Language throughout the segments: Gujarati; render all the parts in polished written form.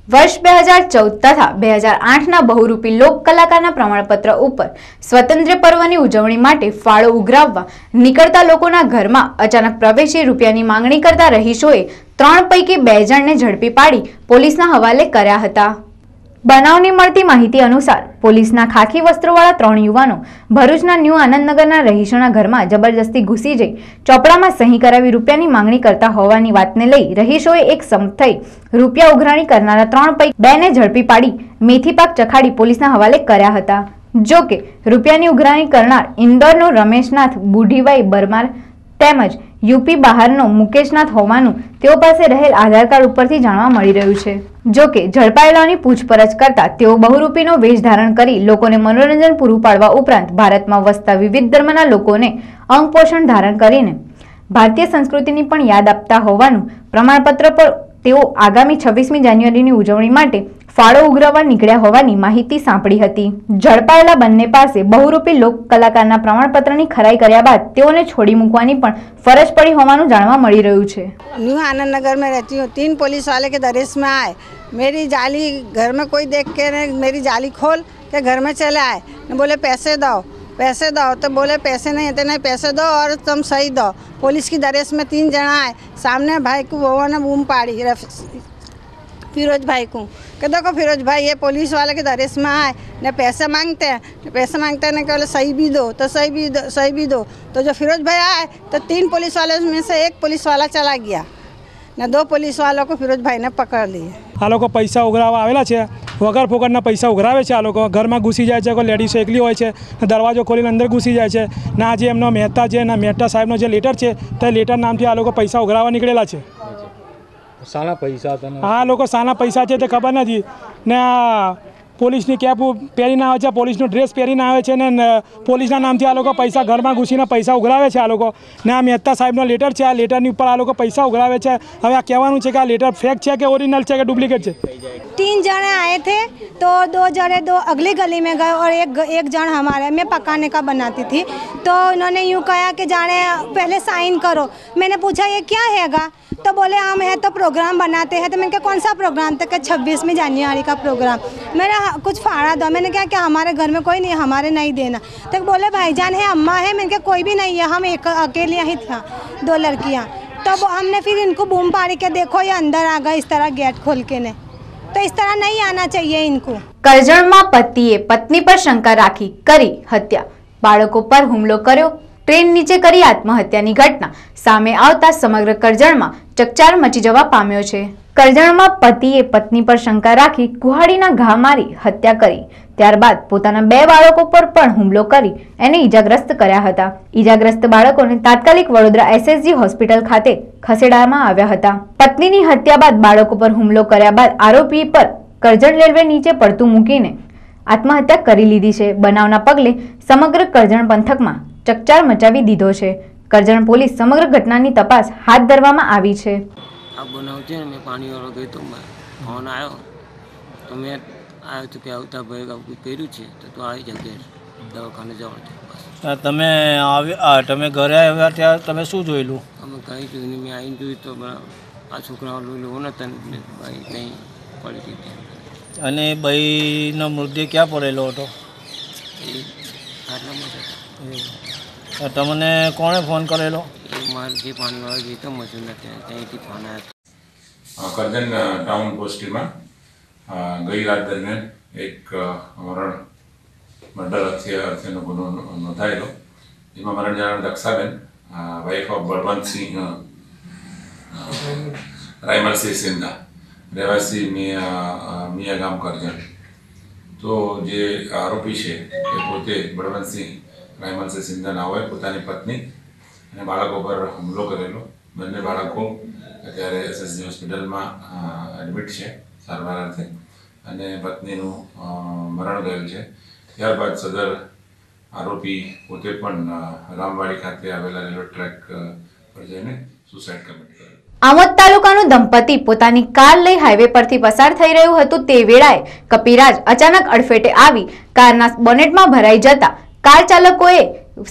वर्ष 2014 तथा 2008 बहुरूपी लोक कलाकारना प्रमाणपत्र उपर स्वतंत्र पर्वनी उजवणी माटे फाळो उघराववा निकळता लोकोना घरमां अचानक प्रवेशी रूपियानी मांगणी करता रहीशोए 3 पैकी 2 जणने झड़पी पाडी पोलीसना हवाले कर्या हता। बनावनी मळती माहिती अनुसार पोलीसना खाकी वस्त्रोवाळा 3 युवानो भरूचना न्यू आनंदनगરના રહીશોના ઘરમાં જબરજસ્તી ઘૂસી જઈ ચોપડામાં સહી કરાવી રૂપિયાની માંગણી કરતા હોવાની વાતને લઈ રહીશોએ એક સંપ થઈ રૂપિયા ઉઘરાણી કરનારા 3 પૈકી 2 ને ઝડપી પાડી મેથીપાક ચખાડી પોલીસના હવાલે કર્યા હતા। જો કે રૂપિયાની ઉઘરાણી કરનાર ઇન્દોરનો રમેશનાથ બુઢીભાઈ બરમાર તેમજ यूपी બહારનો મુકેશનાથ હોવાનું તેઓ પાસે રહેલ આધાર કાર્ડ ઉપરથી જાણવા મળી રહ્યું છે। જો કે ઝડપાયેલાની પૂછપરછ કરતા તેઓ બહુરૂપીનો વેશ ધારણ કરી લોકોને મનોરંજન પૂરું પાડવા ઉપરાંત ભારતમાં વસતા વિવિધ ધર્મના લોકોને અંગ પોષણ ધારણ કરીને ભારતીય સંસ્કૃતિની પણ યાદ આપતા હોવાનું પ્રમાણપત્ર પર તેઓ આગામી 26મી જાન્યુઆરીની ઉજવણી માટે फाळो उघराववा નીકળ્યા હોવાની માહિતી સાંપડી હતી। ઝડપાયેલા બંને પાસે બહુરૂપી લોક કલાકારના પ્રમાણપત્રની ખરાઈ કર્યા બાદ તેઓને છોડી મૂકવાની પણ ફરજ પડી હોવાનું જાણવા મળી રહ્યું છે। न्यू आनंद नगर में रहती हूँ। 3 पुलिस वाले के दरेस में आए, मेरी जाली घर में कोई देख के ने मेरी जाली खोल के घर में चले आए, ने बोले पैसे दो तो बोले पैसे नहीं है, नहीं पैसे दो और तुम सही दो। पुलिस की दरेस में 3 जना आए, सामने भाई को वो ने बूम पाड़ी फिरोज भाई को कि देखो फिरोज भाई ये पुलिस वाले के दरेस में आए ने पैसे मांगते हैं ने कहले सही भी दो तो जो फिरोज भाई आए तो 3 पुलिस वाले में से 1 पुलिस वाला चला गया ने 2 पुलिस वालों को फिरोज भाई ने पकड़ लिए। आ लोग पैसा उघरावा आवेला छे, वगर फोकटना पैसा उघरावे छे। आ लोग घर में घुसी जाए छे, कोई लेडीज एकली होय छे, दरवाजो खोलीने अंदर घुसी जाए छे। ना जे एमनो मेहता छे ना मेहता साहेबनो जे लेटर छे ते लेटर नामथी आ लोग पैसा उघरावा निकळेला छे। साना पैसा हाँ लोग साना पैसा है तो खबर नहीं ने पुलिस कैप पहरीने आवे छे, पुलिस ड्रेस पहरीने आवे छे ने पुलिस नाम थी आ लोग पैसा घर में घुसी पैसा उघरावे छे। आ लोग ने आ मेहता साहेब लेटर है, आ लेटर पर आ लोग पैसा उघरावे छे। हवे आ कहेवानुं छे कि आ लेटर फेक है कि ओरिजिनल है कि डुप्लिकेट है। 3 जने आए थे तो 2 जने अगली गली में गए और एक जन हमारे मैं पकाने का बनाती थी तो इन्होंने यूँ कहा कि जाने पहले साइन करो। मैंने पूछा ये क्या हैगा तो बोले हम है तो प्रोग्राम बनाते हैं। तो मैंने कहा कौन सा प्रोग्राम? तो 26वीं जान्युआरी का प्रोग्राम। मैंने कुछ फाड़ा दो। मैंने कहा कि हमारे घर में कोई नहीं, हमारे नहीं देना। तो बोले भाईजान है, अम्मा है। मैंने कहा कोई भी नहीं है, हम एक अकेले ही था, 2 लड़कियाँ। तब तो हमने फिर इनको बूम पाड़ी के देखो ये अंदर आ गए इस तरह गेट खोल के ने, तो इस तरह नहीं आना चाहिए इनको। करजणमां पतिए पत्नी पर शंका राखी करी हत्या, बाळको पर हुमलो कर्यो, ट्रेन नीचे करी आत्महत्यानी घटना सामे आवता समग्र करजणमां चकचार मची जवा पाम्यो छे। करजणमां पतिए पत्नी पर शंका राखी कुहाड़ीना घा मारी हत्या करी, त्यारबाद पोताना 2 बाळको पर पण हुमलो करी एने ईजाग्रस्त कर्या हता। ईजाग्रस्त बाळकोने तात्कालिक वडोदरा एसएसजी होस्पिटल खाते खसेडવામાં આવ્યા હતા। पत्नीनी हत्या बाद बाळको पर हुमलो कर्या बाद आरोपी पर करजण रेलवे नीचे પડતું મૂકીને आत्महत्या करी लीधी छे। बनावना पगले समग्र करजण पंथकमां चकचार मचावी दीधो छे। करजण पोलीस समग्र घटनानी तपास हाथ धरवामां आवी छे। आ बनाव छे ने पानी वाळो गयो तो फोन आयो तो मैं आयो तो के आवता भाई कुछ कर्युं छे तो आई जल्दी दवाखाने जवानुं छे। તમે તમે ઘરે આવ્યા ત્યાં તમે શું જોયેલું? અમે કઈ જોયું નહીં, મેં આવીને જોયું તો આ છોકરાઓ લોકો નતા ભાઈ કંઈ પડી ગઈ અને ભાઈનો મૃતદેહ ક્યાં પડેલો હતો? એ આટલામાં હતા। તમને કોણે ફોન કરેલો? એ મારે જે પાણીવાળા જે તો મજૂર ત્યાંથી ફોન આવ્યો। करजन टाउन पोस्टમાં ગઈ રાત દરમિયાન એક મર્ડર હત્યાનો ગુનો નોંધાયેલો, જેમાં મરણ જનાર દક્ષાબેન વાઇફ ઓફ બળવંતસિંહ રાયમલસિંહ સિંધા રહેવાસી મિયા ગામ કરજણ। તો જે આરોપી છે એ પોતે બળવંતસિંહ રાયમલસિંહ સિંધા નાઓએ પોતાની પત્ની અને બાળકો પર હુમલો કરેલો। બંને બાળકો અત્યારે એસએસજી હોસ્પિટલમાં એડમિટ છે સારવાર અર્થે અને પત્નીનું મરણ ગયેલ છે। ત્યારબાદ સદર આરોપી પોતે પણ રામવાડી ખાતે આવેલા રેલવે ટ્રેક પર જઈને સુસાઇડ કમિટ કર્યો। આમોદ તાલુકાનું દંપતી પોતાની કાર લઈ હાઈવે પરથી પસાર થઈ રહ્યું હતું તે વેળાએ કપિરાજ અચાનક અડફેટે આવી કારના બોનેટમાં ભરાઈ જતા કાર ચાલકોએ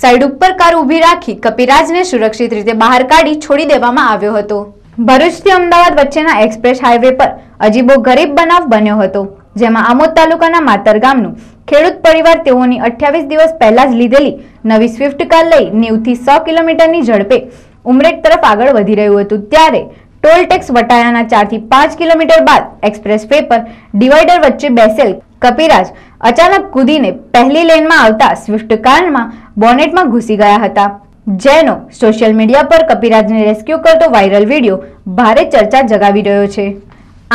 સાઈડ ઉપર કાર ઊભી રાખી કપિરાજને સુરક્ષિત રીતે બહાર કાઢી છોડી દેવામાં આવ્યો હતો। ભરૂચથી અમદાવાદ વચ્ચેના એક્સપ્રેસ હાઈવે પર અજીબો ગરીબ બનાવ બન્યો હતો, જેમાં આમોદ તાલુકાના માતર ગામનું ખેડૂત પરિવાર તેઓની 28 દિવસ પહેલા જ લીધેલી નવી સ્વિફ્ટ કાર લઈ 90 થી 100 કિલોમીટરની ઝડપે ઉમરેઠ તરફ આગળ વધી રહ્યું હતું, ત્યારે ટોલ ટેક્સ વટાયાના 4 થી 5 કિલોમીટર બાદ એક્સપ્રેસ વે પર ડિવાઈડર વચ્ચે બેસેલ કપિરાજ અચાનક કૂદીને પહેલી લેનમાં આવતા સ્વિફ્ટ કારમાં બોનેટમાં ઘૂસી ગયા હતા, જેનો સોશિયલ મીડિયા પર કપિરાજને રેસ્ક્યુ કરતો વાયરલ વિડીયો ભારે ચર્ચા જગાવી રહ્યો છે।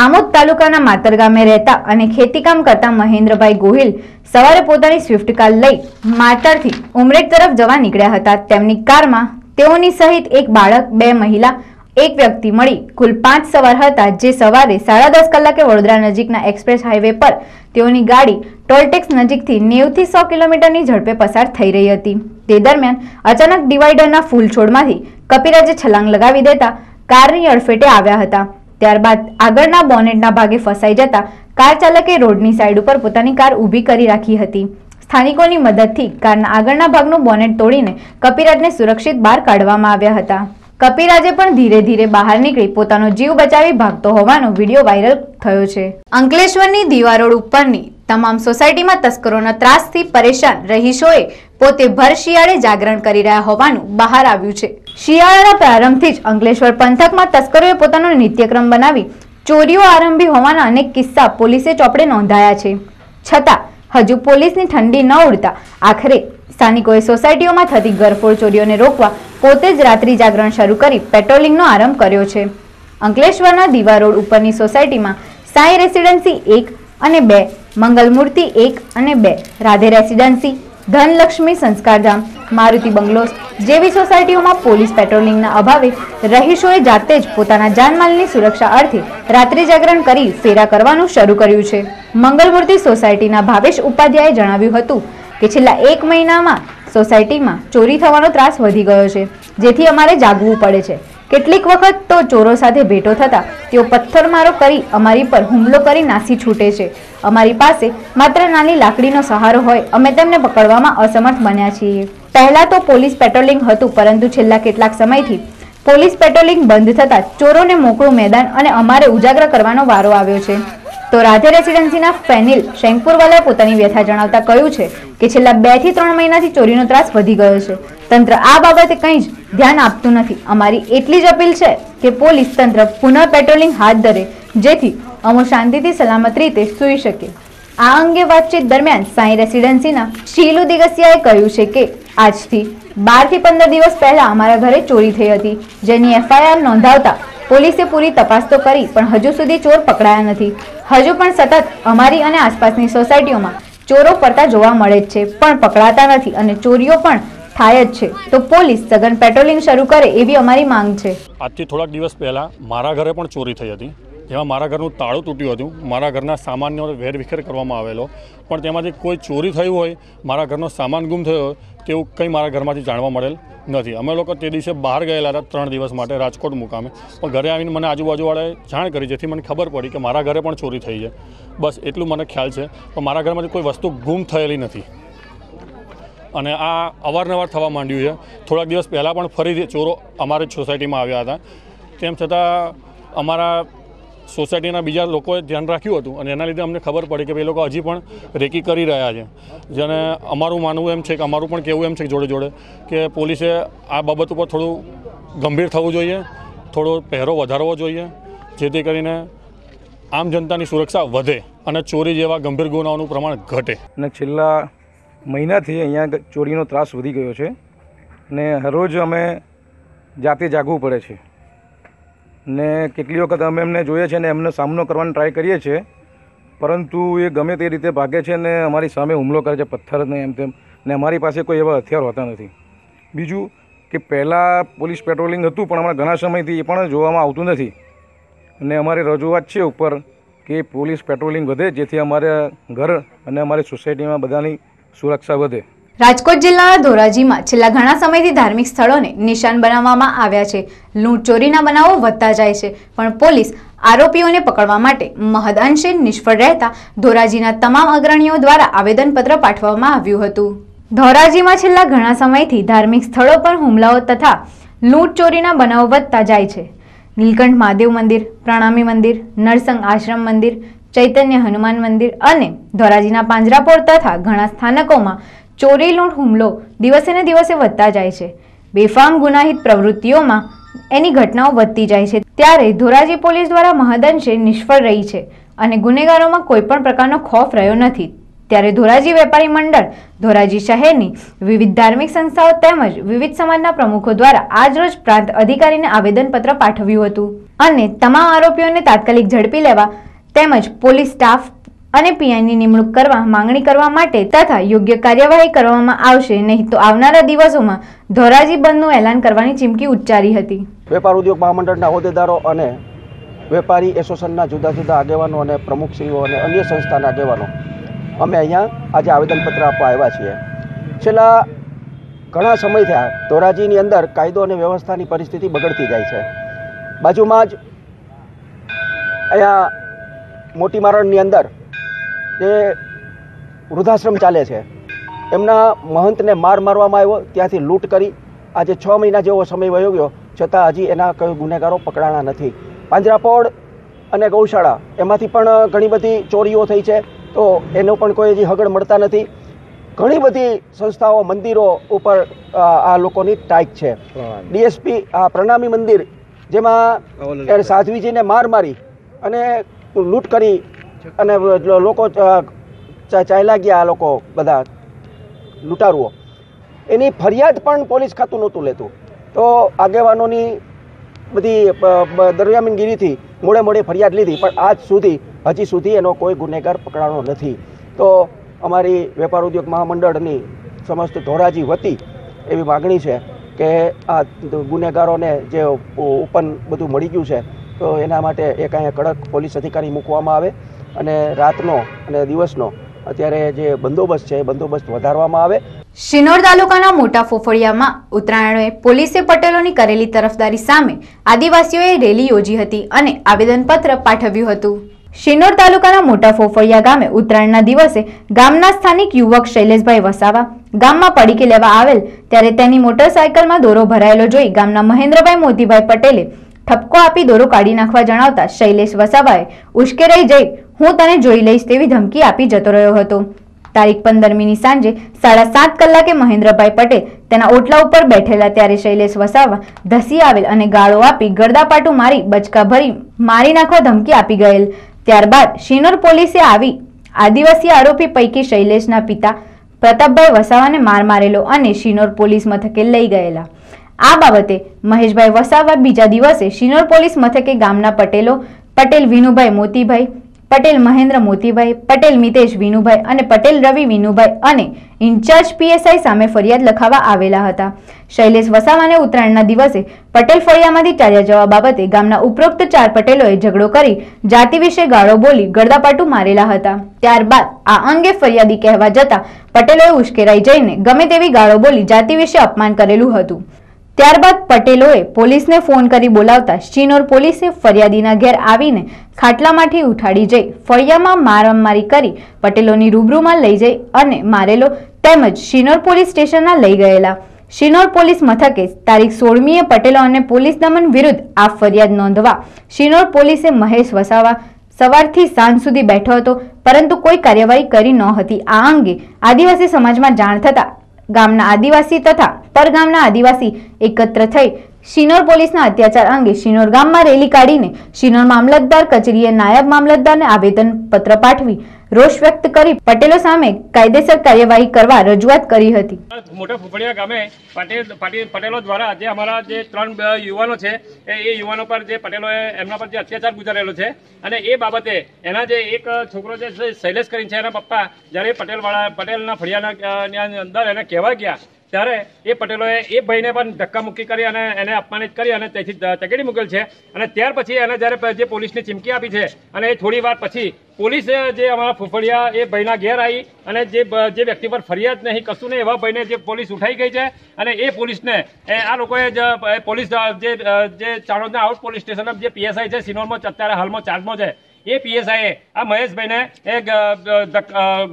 આમોદ તાલુકાના માતર ગામે રહેતા અને ખેતીકામ કરતા મહેન્દ્રભાઈ ગોહિલ સવારે પોતાની સ્વિફ્ટ કાર લઈ માતરથી ઉમરેઠ તરફ જવા નીકળ્યા હતા। તેમની કારમાં તેઓની સહિત એક બાળક, 2 મહિલા, એક વ્યક્તિ મળી કુલ 5 સવાર હતા, જે સવારે 10:30 કલાકે વડોદરા નજીકના એક્સપ્રેસ હાઈવે પર તેઓની ગાડી ટોલટેક્સ નજીકથી 90 થી 100 કિલોમીટરની ઝડપે પસાર થઈ રહી હતી। તે દરમિયાન અચાનક ડિવાઈડરના ફૂલ છોડમાંથી કપિરાજે છલાંગ લગાવી દેતા કારની અડફેટે આવ્યા હતા। ત્યારબાદ આગળના બોનેટના ભાગે ફસાઈ જતા કાર ચાલકે રોડની સાઈડ ઉપર પોતાની કાર ઊભી કરી રાખી હતી। સ્થાનિકોની મદદથી કારના આગળના ભાગનું બોનેટ તોડીને કપિરાજને સુરક્ષિત બહાર કાઢવામાં આવ્યા હતા। કપિરાજે પણ ધીરે ધીરે બહાર નીકળી પોતાનો જીવ બચાવી ભાગતો હોવાનો વિડીયો વાયરલ થયો છે। અંકલેશ્વરની દીવા રોડ ઉપરની તમામ સોસાયટીમાં તસ્કરોના ત્રાસથી પરેશાન રહીશોએ પોતે ભર શિયાળે જાગરણ કરી રહ્યા હોવાનું બહાર આવ્યું છે। શિયાળાના પ્રારંભથી જ અંકલેશ્વર પંથકમાં તસ્કરોએ પોતાનો નિત્યક્રમ બનાવી ચોરીઓ આરંભી હોવાના અનેક કિસ્સા પોલીસે ચોપડે નોંધાયા છે, છતાં હજુ પોલીસની ઠંડી ન ઉડતા આખરે સ્થાનિકોએ સોસાયટીઓમાં થતી ગરફોડ ચોરીઓને રોકવા પોતે જ રાત્રિ જાગરણ શરૂ કરી પેટ્રોલિંગનો આરંભ કર્યો છે। અંકલેશ્વરના દીવા રોડ ઉપરની સોસાયટીમાં સાઈ રેસિડેન્સી 1 અને 2, મંગલમૂર્તિ 1 અને 2, રાધે રેસિડેન્સી, ધનલક્ષ્મી સંસ્કારધામ, મારુતિ બંગલોસ જેવી સોસાયટીઓમાં પોલીસ પેટ્રોલિંગના અભાવે રહીશોએ જાતે જ પોતાના જાનમાલની સુરક્ષા અર્થે રાત્રિ જાગરણ કરી ફેરા કરવાનું શરૂ કર્યું છે। મંગલમૂર્તિ સોસાયટીના ભાવેશ ઉપાધ્યાયે જણાવ્યું હતું કે છેલ્લા 1 મહિનામાં સોસાયટીમાં ચોરી થવાનો ત્રાસ વધી ગયો છે, જેથી અમારે જાગવું પડે છે। કેટલીક વખત તો ચોરો સાથે ભેટો થતા તેઓ પથ્થરમારો કરી અમારી પર હુમલો કરી નાસી છૂટે છે। અમારી પાસે માત્ર નાની લાકડીનો સહારો હોય અમે તેમને પકડવામાં અસમર્થ બન્યા છીએ। પહેલા તો પોલીસ પેટ્રોલિંગ હતું, પરંતુ છેલ્લા કેટલાક સમયથી પોલીસ પેટ્રોલિંગ બંધ થતા ચોરોને મોકળું મેદાન અને અમારે ઉજાગર કરવાનો વારો આવ્યો છે। તો રાધે રેસિડેન્સીના ફેનિલ શેંકપુરવાલાએ પોતાની વ્યથા જણાવતા કહ્યું છે કે છેલ્લા 2 થી 3 મહિનાથી ચોરીનો ત્રાસ વધી ગયો છે। તંત્ર આ બાબતે કંઈ જ ધ્યાન આપતું નથી। અમારી એટલી જ અપીલ છે કે પોલીસ તંત્ર પુનઃ પેટ્રોલિંગ હાથ ધરે, જેથી અમે શાંતિથી સલામત રીતે સૂઈ શકીએ। આ અંગે વાતચીત દરમિયાન સાઈ રેસિડેન્સીના શીલુ દિગસિયાએ કહ્યું છે કે આજથી 12 થી 15 દિવસ પહેલા અમારા ઘરે ચોરી થઈ હતી, જેની FIR નોંધાવતા પોલીસે પૂરી તપાસ તો કરી, પણ હજુ સુધી ચોર પકડાયા નથી। હજુ પણ સતત અમારી અને આસપાસની સોસાયટીઓમાં ચોરો ફરતા જોવા મળે જ છે, પણ પકડાતા નથી અને ચોરીઓ પણ થાય જ છે। તો પોલીસ સઘન પેટ્રોલિંગ શરૂ કરે એવી અમારી માંગ છે। આજથી થોડાક દિવસ પહેલાં મારા ઘરે પણ ચોરી થઈ હતી, જેમાં મારા ઘરનું તાળું તૂટ્યું હતું, મારા ઘરના સામાનનો વેરવિખેર કરવામાં આવેલો, પણ તેમાંથી કોઈ ચોરી થયું હોય, મારા ઘરનો સામાન ગુમ થયો હોય તેવું કંઈ મારા ઘરમાંથી જાણવા મળેલ નથી। અમે લોકો તે દિવસે બહાર ગયેલા હતા 3 દિવસ માટે રાજકોટ મુકામે, પણ ઘરે આવીને મને આજુબાજુવાળાએ જાણ કરી, જેથી મને ખબર પડી કે મારા ઘરે પણ ચોરી થઈ છે। બસ એટલું મને ખ્યાલ છે, પણ મારા ઘરમાંથી કોઈ વસ્તુ ગુમ થયેલી નથી અને આ અવારનવાર થવા માંડ્યું છે। થોડાક દિવસ પહેલાં પણ ફરીથી ચોરો અમારી સોસાયટીમાં આવ્યા હતા, તેમ છતાં અમારા સોસાયટીના બીજા લોકોએ ધ્યાન રાખ્યું હતું અને એના લીધે અમને ખબર પડી કે એ લોકો હજી પણ રેકી કરી રહ્યા છે। જેને અમારું માનવું એમ છે કે અમારું પણ કહેવું એમ છે કે જોડે જોડે કે પોલીસે આ બાબત ઉપર થોડું ગંભીર થવું જોઈએ, થોડો પહેરો વધારવો જોઈએ, જેથી કરીને આમ જનતાની સુરક્ષા વધે અને ચોરી જેવા ગંભીર ગુનાઓનું પ્રમાણ ઘટે। અને છેલ્લા મહિનાથી અહીંયા ચોરીનો ત્રાસ વધી ગયો છે ને હરરોજ અમે જાતે જાગવું પડે છે ને કેટલી વખત અમે એમને જોઈએ છે ને એમનો સામનો કરવાનો ટ્રાય કરીએ છીએ, પરંતુ એ ગમે તે રીતે ભાગે છે ને અમારી સામે હુમલો કરે છે, પથ્થર ને એમ તેમ, ને અમારી પાસે કોઈ એવા હથિયાર હોતા નથી। બીજું કે પહેલાં પોલીસ પેટ્રોલિંગ હતું, પણ હમણાં ઘણા સમયથી એ પણ જોવામાં આવતું નથી અને અમારી રજૂઆત છે ઉપર કે પોલીસ પેટ્રોલિંગ વધે, જેથી અમારા ઘર અને અમારી સોસાયટીમાં બધાની સુરક્ષા વધે। રાજકોટ જિલ્લાના ધોરાજીમાં છેલ્લા ઘણા સમયથી ધાર્મિક સ્થળોને નિશાન બનાવવામાં આવ્યા છે। લૂંટ ચોરીના બનાવો વધતા જાય છે, પણ પોલીસ આરોપીઓને પકડવા માટે મહદઅંશે નિષ્ફળ રહેતા ધોરાજીના તમામ અગ્રણીઓ દ્વારા આવેદનપત્ર પાઠવવામાં આવ્યું હતું। ધોરાજીમાં છેલ્લા ઘણા સમયથી ધાર્મિક સ્થળો પર હુમલાઓ તથા લૂંટ ચોરીના બનાવો વધતા જાય છે, નીલકંઠ મહાદેવ મંદિર, પ્રણામી મંદિર, નરસંગ આશ્રમ મંદિર, ચૈતન્ય હનુમાન મંદિર અને ધોરાજીના પાંજરાપોળ તથા ઘણા સ્થાનકોમાં ચોરી લૂંટ હુમલો દિવસે ને દિવસે વધતા જાય છે. બેફામ ગુનાહિત પ્રવૃત્તિઓમાં એની ઘટનાઓ વધતી જાય છે. ત્યારે ધોરાજી પોલીસ દ્વારા મહદઅંશે નિષ્ફળ રહી છે અને ગુનેગારોમાં કોઈ પણ પ્રકારનો ખોફ રહ્યો નથી. ત્યારે ધોરાજી વેપારી મંડળ ધોરાજી શહેરની વિવિધ ધાર્મિક સંસ્થાઓ તેમજ વિવિધ સમાજના પ્રમુખો દ્વારા આજરોજ પ્રાંત અધિકારીને આવેદનપત્ર પાઠવ્યું હતું અને તમામ આરોપીઓને તાત્કાલિક ઝડપી લેવા તેમજ પોલીસ સ્ટાફ અને પીઆઈની નિમણૂક કરવા માંગણી કરવા માટે તથા યોગ્ય કાર્યવાહી કરવામાં આવશે, નહીં તો આવનારા દિવસોમાં ધોરાજી બંધનું એલાન કરવાની ચીમકી ઉચ્ચારી હતી. વેપાર ઉદ્યોગ મહામંડળના હોદ્દેદારો અને વેપારી એસોસિએશનના જુદા જુદા આગેવાનો અને પ્રમુખશ્રીઓ અને અન્ય સંસ્થાના આગેવાનો અમે અહીંયા આજે આવેદનપત્ર આપવા આવ્યા છીએ. છેલ્લા ઘણા સમયથી આ ધોરાજીની અંદર કાયદો અને વ્યવસ્થાની પરિસ્થિતિ બગડતી જાય છે. બાજુમાં જ અહીંયા મોટી મારણની અંદર જે વૃદ્ધાશ્રમ ચાલે છે એમના મહંતને મારવામાં આવ્યો, ત્યાંથી લૂંટ કરી. આજે 6 મહિના જેવો સમય વયો ગયો છતાં હજી એના કોઈ ગુનેગારો પકડાણા નથી. પાંજરાપોળ અને ગૌશાળા એમાંથી પણ ઘણી બધી ચોરીઓ થઈ છે, તો એનો પણ કોઈ હજી હગડ મળતા નથી. ઘણી બધી સંસ્થાઓ મંદિરો ઉપર આ લોકોની ટાઈક છે. ડીએસપી આ પ્રણામી મંદિર જેમાં સાધ્વીજીને મારી અને લૂંટ કરી અને લોકો ચાલ્યા ગયા, આ લોકો બધા લૂંટારુઓ, એની ફરિયાદ પણ પોલીસ ખાતું નહોતું લેતું. તો આગેવાનોની બધી દરમિયાનગીરીથી મોડે ફરિયાદ લીધી, પણ હજી સુધી એનો કોઈ ગુનેગાર પકડાણો નથી. તો અમારી વેપાર ઉદ્યોગ મહામંડળની સમસ્ત ધોરાજી વતી એવી માગણી છે કે આ ગુનેગારોને જે ઓપન બધું મળી ગયું છે તો એના માટે એક અહીંયા કડક પોલીસ અધિકારી મૂકવામાં આવે અને રાતનો અને દિવસનો અત્યારે જે બંદોબસ્ત છે એ બંદોબસ્ત વધારવામાં આવે. શિનોર તાલુકાના મોટા ફોફળિયામાં ઉત્તરાયણે પોલીસે પટેલોની કરેલી તરફદારી સામે આદિવાસીઓએ રેલી યોજી હતી અને આવેદનપત્ર પાઠવ્યું હતું. શિનોર તાલુકાના મોટા ફોફળિયા ગામે ઉત્તરાયણના દિવસે ગામના સ્થાનિક યુવક શૈલેષભાઈ વસાવા ગામમાં પડીકી લેવા આવેલ ત્યારે તેની મોટરસાયકલમાં દોરો ભરાયેલો જોઈ ગામના મહેન્દ્રભાઈ મોતીભાઈ પટેલે ઠપકો આપી દોરો કાઢી નાખવા જણાવતા શૈલેષ વસાવાએ ઉશ્કેરાઈ જઈ હું તને જોઈ લઈશ તેવી ધમકી આપી જતો રહ્યો હતો. તારીખ 15મીની સાંજે 7:30 કલાકે મહેન્દ્રભાઈ પટેલ તેના ઓટલા ઉપર બેઠેલા ત્યારે શૈલેષ વસાવા ધસી આવેલ અને ગાળો આપી ગરદાપાટું મારી બચકા ભરી મારી નાખવા ધમકી આપી ગયેલ. ત્યારબાદ શિનોર પોલીસે આવી આદિવાસી આરોપી પૈકી શૈલેષના પિતા પ્રતાપભાઈ વસાવાને મારેલો અને શિનોર પોલીસ મથકે લઈ ગયેલા. આ બાબતે મહેશભાઈ વસાવા બીજા દિવસે શિનોર પોલીસ મથકે ગામના પટેલ વિનુભાઈ મોતીભાઈ, પટેલ મહેન્દ્ર મોતીભાઈ, પટેલ મિતેશ વિનુભાઈ અને પટેલ રવિ વિનુભાઈ અને ઇન્ચાર્જ પીએસઆઈ સામે ફરિયાદ લખાવવા આવેલા હતા. શૈલેષ વસાવાને ઉત્તરાયણના દિવસે પટેલ ફળિયામાંથી ચાલ્યા જવા બાબતે ગામના ઉપરોક્ત 4 પટેલોએ ઝઘડો કરી જાતિ વિશે ગાળો બોલી ગરદાપાટું મારેલા હતા. ત્યારબાદ આ અંગે ફરિયાદી કહેવા જતા પટેલોએ ઉશ્કેરાઈ જઈને ગમે તેવી ગાળો બોલી જાતિ વિશે અપમાન કરેલું હતું. ત્યારબાદ પટેલોએ પોલીસને ફોન કરી બોલાવતા શિનોર પોલીસે ફરિયાદીના ઘેર આવીને ખાટલામાંથી ઉઠાડી જઈ ફળિયામાં મારામારી કરી પટેલોની રૂબરૂમાં લઈ જઈ અને મારેલો તેમજ શિનોર પોલીસ સ્ટેશનના લઈ ગયેલા. શિનોર પોલીસ મથકે તારીખ 16મીએ પટેલો અને પોલીસ દમન વિરુદ્ધ આ ફરિયાદ નોંધવા શિનોર પોલીસે મહેશ વસાવા સવારથી સાંજ સુધી બેઠો હતો, પરંતુ કોઈ કાર્યવાહી કરી ન હતી. આ અંગે આદિવાસી સમાજમાં જાણ થતા ગામના આદિવાસી તથા પરગામના આદિવાસી એકત્ર થઈ શિનોર પોલીસના અત્યાચાર અંગે શિનોર ગામમાં રેલી કાઢીને શિનોર મામલતદાર કચેરીએ નાયબ મામલતદારને આવેદનપત્ર પાઠવી રોષ વ્યક્ત કરી પટેલો સામે કાયદેસર કાર્યવાહી કરવા રજૂઆત કરી હતી. મોટા ફૂફડિયા ગામે પટેલો દ્વારા જે અમારા જે 3 યુવાનો છે એ યુવાનો પર જે પટેલોએ એમના પર જે અત્યાચાર ગુજારેલો છે અને એ બાબતે એના જે એક છોકરો જે શૈલેષ કરીને છે એના પપ્પા જ્યારે પટેલના ફળિયાના અંદર એને કહેવા ગયા ત્યારે એ પટેલોએ એ ભાઈને પણ ધક્કામુક્કી કરી અને એને અપમાનિત કરી અને તેથી તકેડી મૂકેલ છે. અને ત્યાર પછી એને જ્યારે જે પોલીસને ચીમકી આપી છે અને એ થોડી વાર પછી પોલીસે જે અમારા ફૂફડિયા એ ભાઈના ઘેર આવી અને જે વ્યક્તિ પર ફરિયાદ નહીં કશું નહીં એવા ભાઈને જે પોલીસ ઉઠાઈ ગઈ છે અને એ પોલીસને આ લોકોએ પોલીસ જે ચાણોદના આઉટ પોલીસ સ્ટેશન જે પીએસઆઈ છે શિનોરમાં અત્યારે હાલમાં ચાર્જમાં છે એ પીએસઆઈએ આ મહેશભાઈને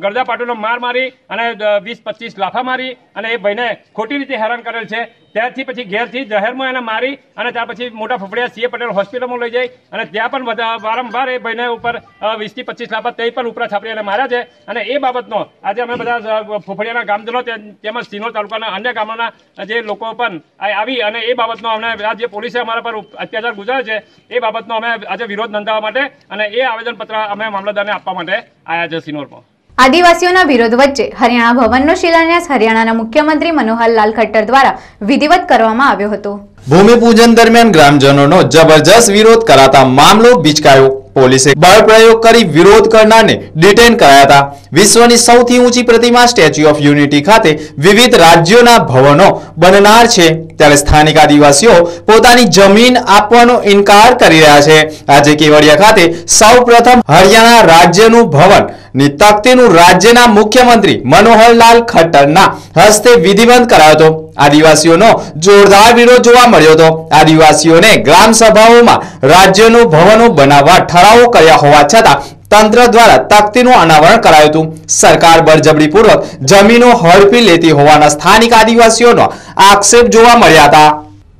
ગરદાપાટુનો મારી અને 20-25 લાફા મારી અને એ ભાઈને ખોટી રીતે હેરાન કરેલ છે. ત્યારથી પછી ઘેરથી જાહેરમાં એને મારી અને ત્યાર પછી મોટા ફફડિયા સીએ પટેલ હોસ્પિટલમાં લઈ જઈ અને ત્યાં પણ વારંવાર એ ભાઈને ઉપર 20 થી 25 લાખ તે પણ ઉપરા છાપરી એને માર્યા છે. અને એ બાબતનો આજે અમે બધા ફફડિયાના ગામજનો તેમજ સિનોર તાલુકાના અન્ય ગામોના જે લોકો પણ આવી અને એ બાબતનો અમને જે પોલીસે અમારા પર અત્યાચાર ગુજાર્યો છે એ બાબતનો અમે આજે વિરોધ નોંધાવવા માટે અને એ આવેદનપત્ર અમે મામલતદારને આપવા માટે આવ્યા છે સિનોરમાં. આદિવાસીઓના વિરોધ વચ્ચે હરિયાણા ભવનનો શિલાન્યાસ હરિયાણાના મુખ્યમંત્રી મનોહરલાલ ખટ્ટર દ્વારા વિધિવત કરવામાં આવ્યો હતો. ભૂમિપૂજન દરમિયાન ગ્રામજનોનો જબરજસ્ત વિરોધ કરાતા મામલો બીચકાયો. પોલીસે બળ પ્રયોગ કરી વિરોધ કરનારને ડિટેન કરાયા હતા. વિશ્વની સૌથી ઊંચી પ્રતિમા સ્ટેચ્યુ ઓફ યુનિટી ખાતે વિવિધ રાજ્યોના ભવનો બનનાર છે, ત્યારે સ્થાનિક આદિવાસીઓ પોતાની જમીન આપવાનો ઇનકાર કરી રહ્યા છે. આજે કેવડિયા ખાતે સૌપ્રથમ હરિયાણા રાજ્યનું ભવન ની તકતીનું રાજ્યના મુખ્યમંત્રી મનોહરલાલ ખટ્ટરના હસ્તે વિધિવત કરાયો હતો. આદિવાસીઓનો જોરદાર વિરોધ જોવા મળ્યો હતો. આદિવાસીઓને ગ્રામ સભાઓમાં રાજ્યનું ભવનો બનાવવા ઠરાવો કર્યા હોવા છતાં તંત્ર દ્વારા તકતીનું અનાવરણ કરાયું હતું. સરકાર બળજબરીપૂર્વક જમીનો હડપી લેતી હોવાના સ્થાનિક આદિવાસીઓનો આક્ષેપ જોવા મળ્યા હતા.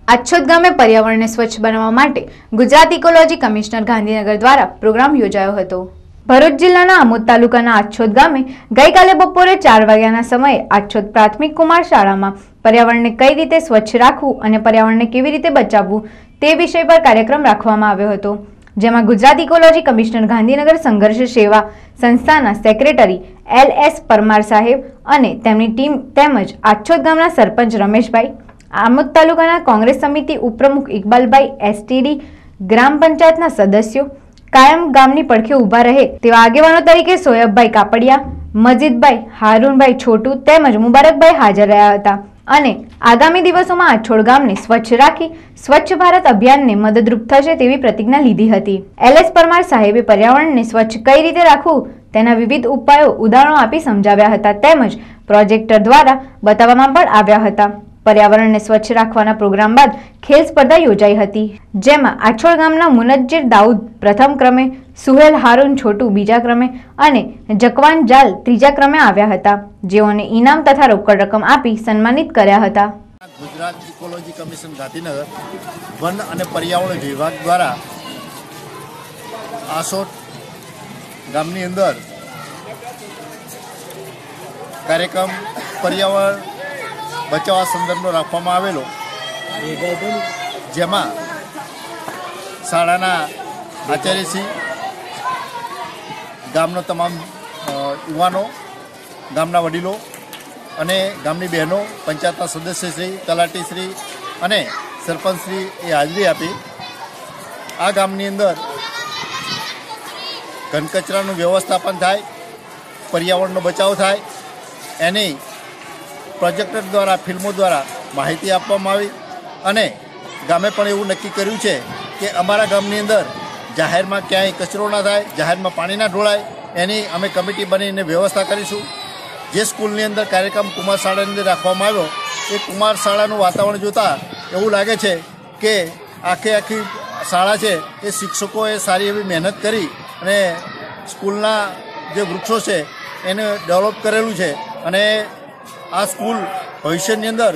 આછોદ ગામે પર્યાવરણને સ્વચ્છ બનાવવા માટે ગુજરાત ઇકોલોજી કમિશનર ગાંધીનગર દ્વારા પ્રોગ્રામ યોજાયો હતો. ભરૂચ જિલ્લાના આમોદ તાલુકાના આછોદ ગામે ગઈકાલે બપોરે 4 વાગ્યાના સમયે આછોદ પ્રાથમિક કુમાર શાળામાં પર્યાવરણને કઈ રીતે સ્વચ્છ રાખવું અને પર્યાવરણને કેવી રીતે બચાવવું તે વિષય પર કાર્યક્રમ રાખવામાં આવ્યો હતો, જેમાં ગુજરાત ઇકોલોજી કમિશનર ગાંધીનગર સંઘર્ષ સેવા સંસ્થાના સેક્રેટરી LS પરમાર સાહેબ અને તેમની ટીમ તેમજ આછોદ ગામના સરપંચ રમેશભાઈ, આમોદ તાલુકાના કોંગ્રેસ સમિતિ ઉપપ્રમુખ ઇકબાલભાઈ, STD ગ્રામ પંચાયતના સદસ્યો કાયમ ગામની પડખે ઊભા રહે તેવા આગેવાનો તરીકે સોયબભાઈ કાપડિયા, મજીદભાઈ, હારૂનભાઈ છોટુ તેમજ મુબારકભાઈ હાજર રહ્યા હતા અને આગામી દિવસોમાં આછોડ ગામને સ્વચ્છ રાખી સ્વચ્છ ભારત અભિયાનને મદદરૂપ થશે તેવી પ્રતિજ્ઞા લીધી હતી. LS પરમાર સાહેબે પર્યાવરણને સ્વચ્છ કઈ રીતે રાખવું તેના વિવિધ ઉપાયો ઉદાહરણો આપી સમજાવ્યા હતા તેમજ પ્રોજેક્ટર દ્વારા બતાવવામાં પણ આવ્યા હતા. પર્યાવરણને સ્વચ્છ રાખવાના પ્રોગ્રામ બાદ ખેલ સ્પર્ધા યોજાઈ હતી, જેમાં આછોડ ગામના મુનજ્જિર દાઉદ પ્રથમ ક્રમે, સુહેલ હારૂન છોટુ બીજા ક્રમે અને જકવાન જાલ ત્રીજા ક્રમે આવ્યા હતા, જેઓને ઇનામ તથા રોકડ રકમ આપી સન્માનિત કર્યા હતા. Gujarat ecology commission Gandhinagar one અને પર્યાવરણ વિભાગ દ્વારા આસોટ ગામની અંદર કાર્યક્રમ પર્યાવરણ બચાવવા સંદર્ભનો રાખવામાં આવેલો, જેમાં શાળાના આચાર્યશ્રી, ગામનો તમામ યુવાનો, ગામના વડીલો અને ગામની બહેનો, પંચાયતના સદસ્યશ્રી, તલાટીશ્રી અને સરપંચશ્રી એ હાજરી આપી આ ગામની અંદર ઘન કચરાનું વ્યવસ્થાપન થાય, પર્યાવરણનો બચાવ થાય એની પ્રોજેક્ટર દ્વારા, ફિલ્મો દ્વારા માહિતી આપવામાં આવી અને ગામે પણ એવું નક્કી કર્યું છે કે અમારા ગામની અંદર જાહેરમાં ક્યાંય કચરો ના થાય, જાહેરમાં પાણી ના ઢોળાય એની અમે કમિટી બનાવીને વ્યવસ્થા કરીશું. જે સ્કૂલની અંદર કાર્યક્રમ કુમાર શાળાની અંદર રાખવામાં આવ્યો એ કુમાર શાળાનું વાતાવરણ જોતાં એવું લાગે છે કે આખી શાળા છે એ શિક્ષકોએ સારી એવી મહેનત કરી અને સ્કૂલના જે વૃક્ષો છે એને ડેવલપ કરેલું છે અને આ સ્કૂલ ભવિષ્યની અંદર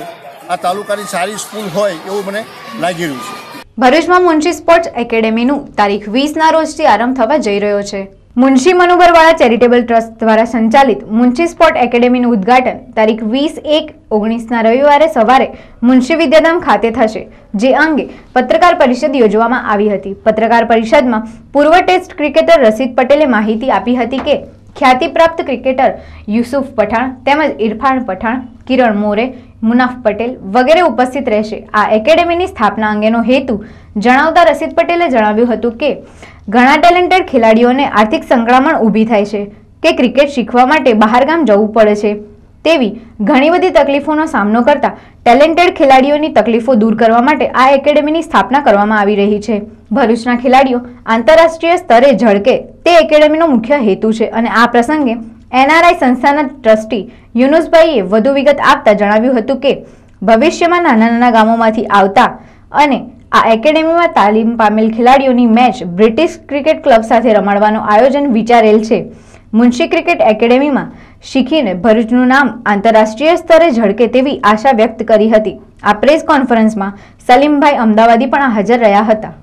આ તાલુકાની સારી સ્કૂલ હોય એવું મને લાગી રહ્યું છે. ભરૂચમાં મુનશી સ્પોર્ટ્સ એકેડેમીનું તારીખ 20ના રોજથી આરંભ થવા જઈ રહ્યો છે. મુનશી મનુબરવાળા ચેરિટેબલ ટ્રસ્ટ દ્વારા સંચાલિત મુનશી સ્પોર્ટ એકેડેમીનું ઉદ્ઘાટન તારીખ 20/1/19ના રવિવારે સવારે મુનશી વિદ્યાધામ ખાતે થશે, જે અંગે પત્રકાર પરિષદ યોજવામાં આવી હતી. પત્રકાર પરિષદમાં પૂર્વ ટેસ્ટ ક્રિકેટર રશીદ પટેલે માહિતી આપી હતી કે ખ્યાતિપ્રાપ્ત ક્રિકેટર યુસુફ પઠાણ તેમજ ઇરફાન પઠાણ, કિરણ મોરે, મુનાફ પટેલ વગેરે ઉપસ્થિત રહેશે. આ એકેડેમીની સ્થાપના અંગેનો હેતુ જણાવતા રશીદ પટેલે જણાવ્યું હતું કે ઘણા ટેલેન્ટેડ ખેલાડીઓને આર્થિક સંકળામણ ઊભી થાય છે કે ક્રિકેટ શીખવા માટે બહારગામ જવું પડે છે, તેવી ઘણી બધી તકલીફોનો સામનો કરતા ટેલેન્ટેડ ખેલાડીઓની તકલીફો દૂર કરવા માટે આ એકેડેમીની સ્થાપના કરવામાં આવી રહી છે. ભરૂચના ખેલાડીઓ આંતરરાષ્ટ્રીય સ્તરે ઝળકે તે એકેડેમીનો મુખ્ય હેતુ છે અને આ પ્રસંગે NRI સંસ્થાના ટ્રસ્ટી યુનુસભાઈએ વધુ વિગત આપતા જણાવ્યું હતું કે ભવિષ્યમાં નાના નાના ગામોમાંથી આવતા અને આ એકેડેમીમાં તાલીમ પામેલ ખેલાડીઓની મેચ બ્રિટિશ ક્રિકેટ ક્લબ સાથે રમાડવાનું આયોજન વિચારેલ છે. મુનશી ક્રિકેટ એકેડેમીમાં શીખીને ભરૂચનું નામ આંતરરાષ્ટ્રીય સ્તરે ઝળકે તેવી આશા વ્યક્ત કરી હતી। આ પ્રેસ કોન્ફરન્સમાં સલીમભાઈ અમદાવાદી પણ હાજર રહ્યા હતા।